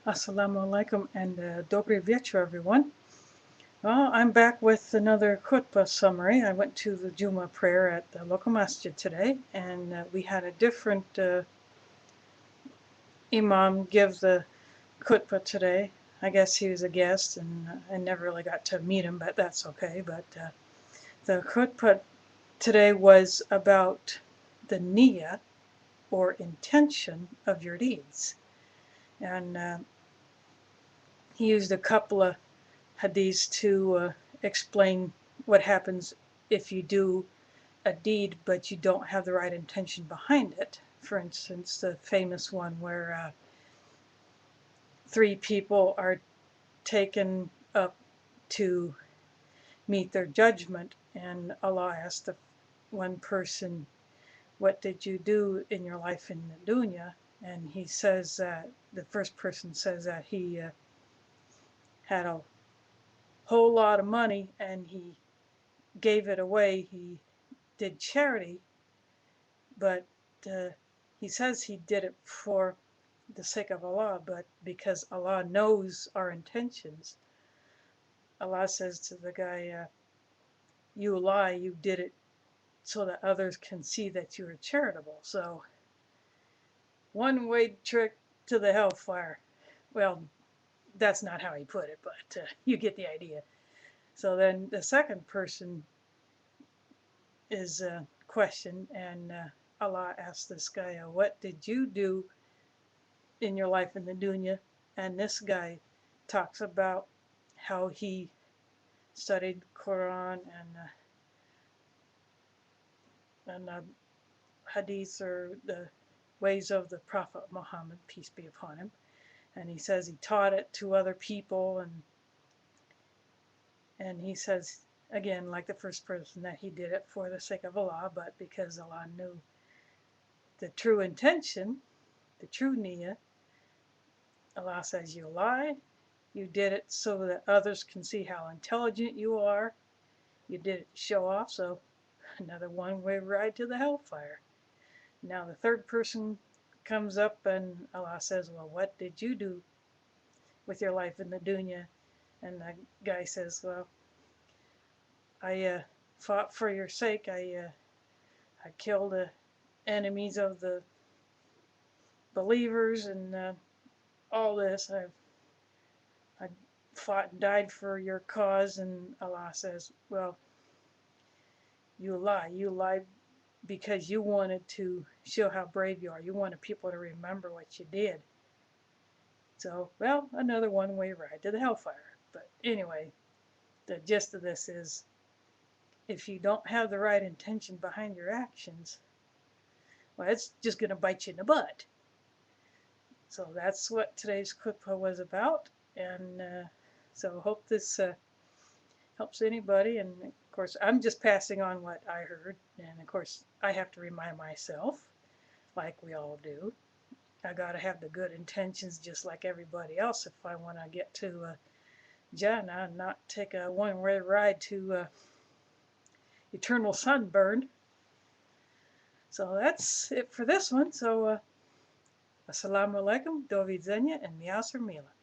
Assalamu alaikum and dobry вечер, everyone. Well, I'm back with another khutbah summary. I went to the jumah prayer at the local masjid today, and we had a different imam give the khutbah today. I guess he was a guest, and I never really got to meet him, but that's okay. But the khutbah today was about the niyah, or intention, of your deeds. And he used a couple of hadiths to explain what happens if you do a deed but you don't have the right intention behind it. For instance, the famous one where three people are taken up to meet their judgment, and Allah asked the one person, "What did you do in your life in the dunya?" And he says that the first person says that he had a whole lot of money and he gave it away. He did charity, but uh, he says he did it for the sake of Allah, but because Allah knows our intentions, Allah says to the guy, "You lie, you did it so that others can see that you are charitable." So, one way trick to the hellfire. Well, that's not how he put it, but you get the idea. So then the second person is questioned, and Allah asks this guy, "What did you do in your life in the dunya?" And this guy talks about how he studied Quran and hadith, or the ways of the Prophet Muhammad, peace be upon him. And he says he taught it to other people, and he says again, like the first person, that he did it for the sake of Allah, but because Allah knew the true intention, the true niyah. Allah says, "You lied. You did it so that others can see how intelligent you are. You did it to show off." So another one-way ride to the hellfire. Now the third person comes up and Allah says, "Well, what did you do with your life in the dunya?" And the guy says, "Well, I fought for your sake. I killed the enemies of the believers, and all this. I fought and died for your cause." And Allah says, "Well, you lie. You lied because you wanted to show how brave you are. You wanted people to remember what you did." So, well, another one-way ride to the hellfire. But anyway, the gist of this is, if you don't have the right intention behind your actions, well, it's just going to bite you in the butt. So that's what today's khutbah was about. And so hope this helps anybody. And of course, I'm just passing on what I heard. And of course, I have to remind myself, like we all do, I got to have the good intentions just like everybody else if I want to get to Jannah and not take a one-way ride to eternal sunburn. So that's it for this one. So, assalamu alaikum, do widzenia, and miasr mila.